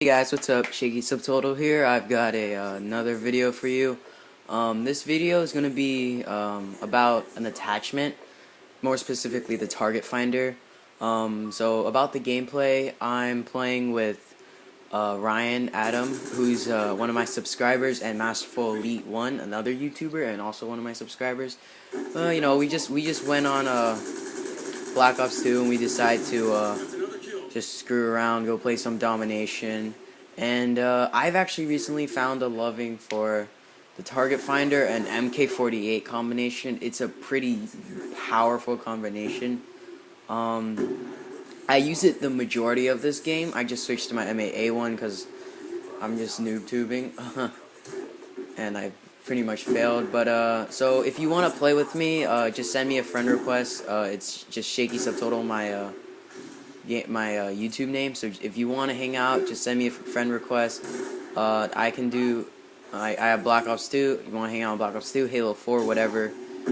Hey guys, what's up? Shakey Subtotal here. I've got another video for you. This video is going to be about an attachment, more specifically the target finder. So about the gameplay, I'm playing with Ryan Adam, who's one of my subscribers, and Masterful Elite 1, another YouTuber, and also one of my subscribers. We just went on Black Ops 2, and we decided to just screw around, go play some domination. And I've actually recently found a loving for the target finder and MK48 combination. It's a pretty powerful combination. I use it the majority of this game. I just switched to my MAA1 because I'm just noob tubing. And I pretty much failed. But so if you want to play with me, just send me a friend request. It's just Shakey Subtotal, my YouTube name. So if you want to hang out, just send me a friend request. I have Black Ops 2. If you want to hang out on Black Ops 2, Halo 4, whatever,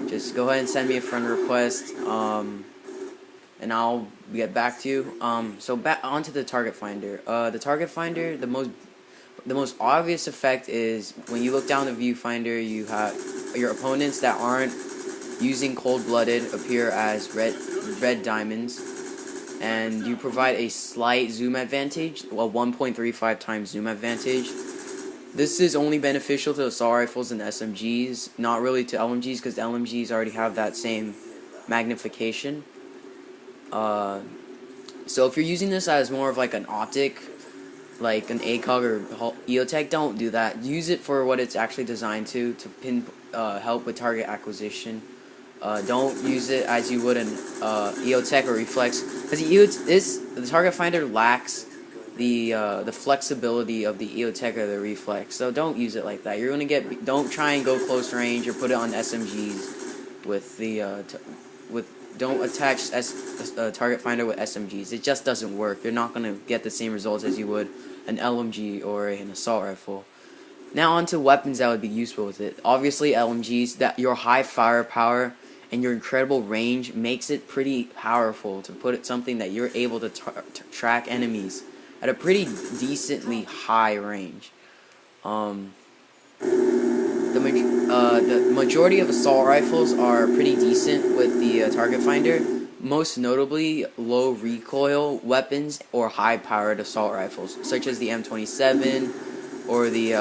just go ahead and send me a friend request, and I'll get back to you. So back onto the target finder. The target finder, the most obvious effect is when you look down the viewfinder, you have your opponents that aren't using cold-blooded appear as red diamonds, and you provide a slight zoom advantage, a 1.35 times zoom advantage. This is only beneficial to assault rifles and SMGs, not really to LMGs, because the LMGs already have that same magnification. So if you're using this as more of like an optic, like an ACOG or EOTech, don't do that. Use it for what it's actually designed to help with target acquisition. Don't use it as you would an EOTech or reflex, because the target finder lacks the flexibility of the EOTech or the reflex. So don't use it like that. You're gonna get. Don't try and go close range or put it on SMGs with the Don't attach target finder with SMGs. It just doesn't work. You're not gonna get the same results as you would an LMG or an assault rifle. Now onto weapons that would be useful with it. Obviously LMGs, that your high firepower and your incredible range makes it pretty powerful to put it something that you're able to track enemies at a pretty decently high range. The majority of assault rifles are pretty decent with the target finder, most notably low recoil weapons or high powered assault rifles, such as the M27 or the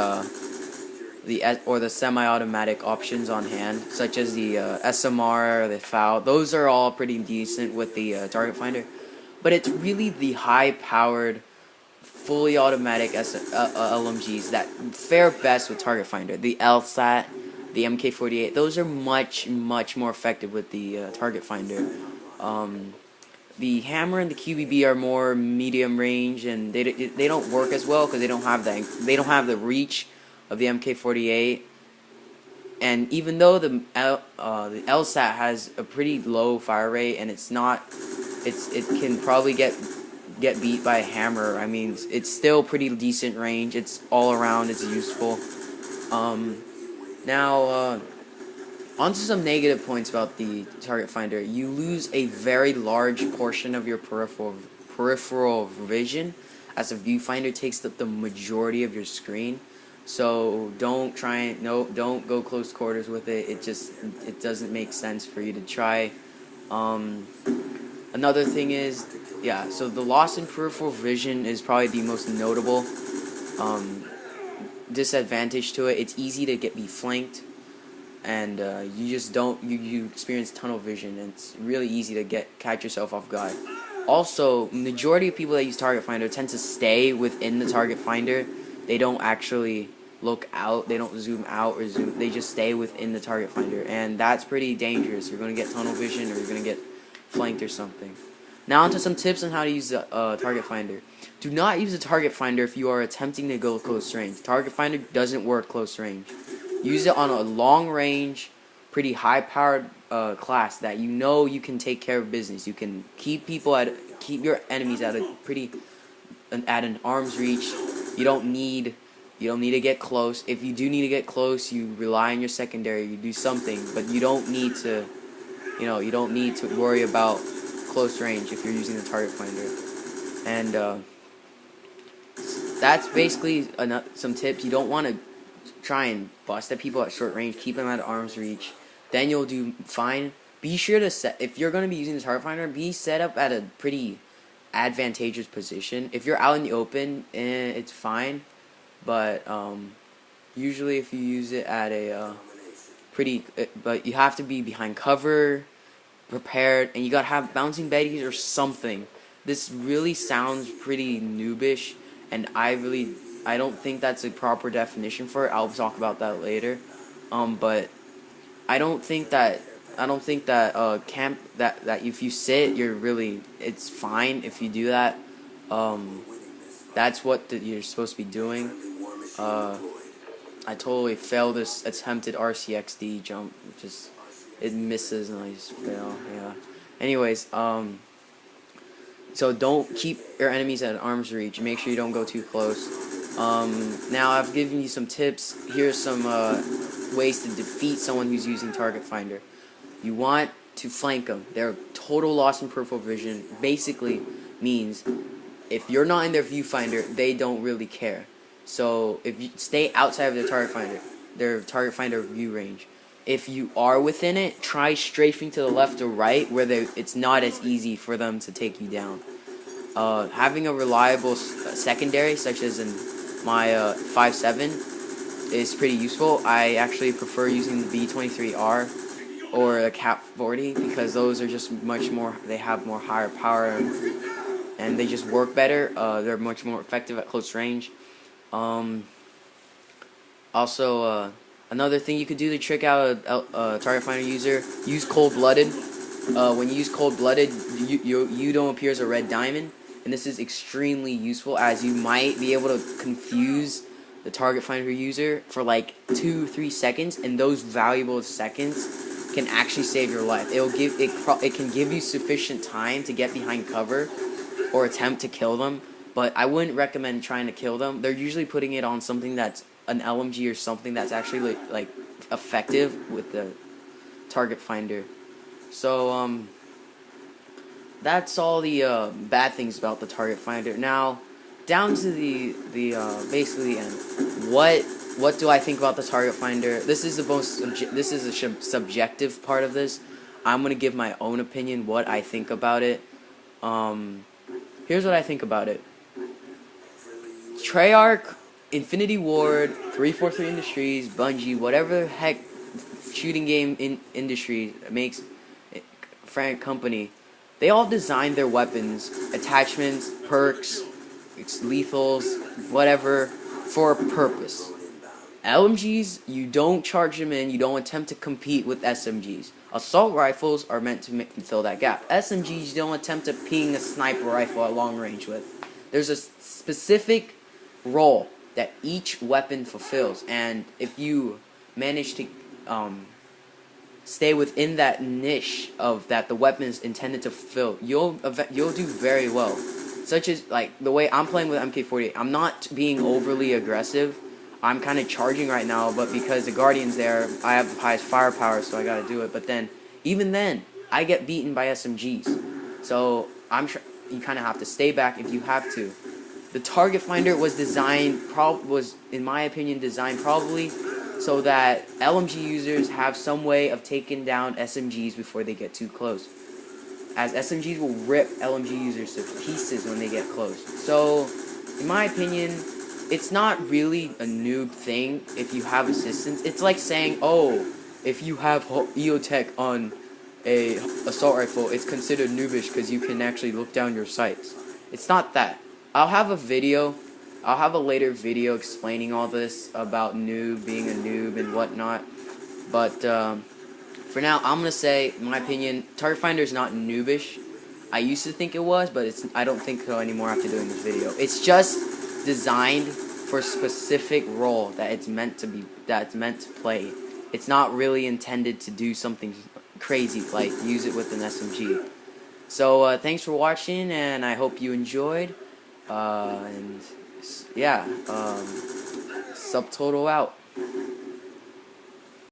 semi-automatic options on hand, such as the SMR or the FAL. Those are all pretty decent with the target finder, but it's really the high-powered, fully automatic LMGs that fare best with target finder. The LSAT, the MK48, those are much more effective with the target finder. The hammer and the QBB are more medium range, and they don't work as well because they don't have the reach of the MK48. And even though the LSAT has a pretty low fire rate, and it can probably get beat by a hammer. I mean, it's still pretty decent range. It's all around. It's useful. Now onto some negative points about the target finder. You lose a very large portion of your peripheral vision, as the viewfinder takes up the majority of your screen. So don't go close quarters with it. It doesn't make sense for you to try. Another thing is, so the loss in peripheral vision is probably the most notable disadvantage to it. It's easy to be flanked, and you experience tunnel vision, and it's really easy to catch yourself off guard. Also, majority of people that use target finder tend to stay within the target finder. They don't actually look out. They don't zoom out or zoom. They just stay within the target finder, and that's pretty dangerous. You're going to get tunnel vision, or you're going to get flanked or something. Now onto some tips on how to use the target finder. Do not use the target finder if you are attempting to go close range. Target finder doesn't work close range. Use it on a long range, pretty high powered class that you can take care of business. You can keep your enemies at an arm's reach. You don't need to get close. If you do need to get close, you rely on your secondary. You do something, but you don't need to worry about close range if you're using the target finder. And that's basically some tips. You don't want to try and bust at people at short range. Keep them at arm's reach. Then you'll do fine. Be sure to set, if you're going to be using the target finder, be set up at a pretty advantageous position. If you're out in the open, it's fine. But usually if you use it at a but you have to be behind cover, prepared, and you got to have bouncing betties or something. This really sounds pretty noobish, and I don't think that's a proper definition for it. I'll talk about that later. But I don't think that camp that if you sit, it's fine if you do that. That's what you're supposed to be doing. I totally failed this attempted RCXD jump. It misses and I just fail. Yeah. Anyways, so don't keep your enemies at arm's reach. Make sure you don't go too close. Now I've given you some tips. Here's some ways to defeat someone who's using target finder. You want to flank them. Their total loss in peripheral vision basically means if you're not in their viewfinder, they don't really care. So if you stay outside of their target finder view range. If you are within it, try strafing to the left or right where it's not as easy for them to take you down. Having a reliable secondary, such as in my 5.7, is pretty useful. I actually prefer using the B23R or the Cap 40 because those are just much more. They have more higher power and they just work better. They're much more effective at close range. Also, another thing you could do to trick out a target finder user: use cold-blooded. When you use cold-blooded, you don't appear as a red diamond, and this is extremely useful as you might be able to confuse the target finder user for like 2-3 seconds, and those valuable seconds can actually save your life. It can give you sufficient time to get behind cover or attempt to kill them, but I wouldn't recommend trying to kill them. They're usually putting it on something that's an LMG or something that's actually like effective with the target finder. So that's all the bad things about the target finder. Now down to the basically end. What do I think about the target finder? This is a subjective part of this. I'm gonna give my own opinion, what I think about it. Here's what I think about it. Treyarch, Infinity Ward, 343 Industries, Bungie, whatever the heck shooting game industry makes, company, they all design their weapons, attachments, perks, lethals, whatever, for a purpose. LMGs, you don't charge them in, you don't attempt to compete with SMGs. Assault rifles are meant to fill that gap. SMGs, you don't attempt to ping a sniper rifle at long range with. There's a specific role that each weapon fulfills, and if you manage to stay within that niche of that the weapon is intended to fulfill, you'll do very well. Such as like the way I'm playing with MK48, I'm not being overly aggressive. I'm kind of charging right now, but because the Guardian's there, I have the highest firepower, so I gotta do it. But then, even then, I get beaten by SMGs. So you kind of have to stay back if you have to. The target finder was in my opinion, designed probably so that LMG users have some way of taking down SMGs before they get too close, as SMGs will rip LMG users to pieces when they get close. So, in my opinion, it's not really a noob thing if you have assistance. It's like saying, oh, if you have EOTech on a assault rifle, it's considered noobish because you can actually look down your sights. It's not that. I'll have a later video explaining all this about noob, being a noob and whatnot. But for now, I'm gonna say, in my opinion, target finder is not noobish. I used to think it was, but I don't think so anymore after doing this video. It's just designed for a specific role that it's meant to play. It's not really intended to do something crazy like use it with an SMG. So thanks for watching, and I hope you enjoyed. And yeah, Subtotal out.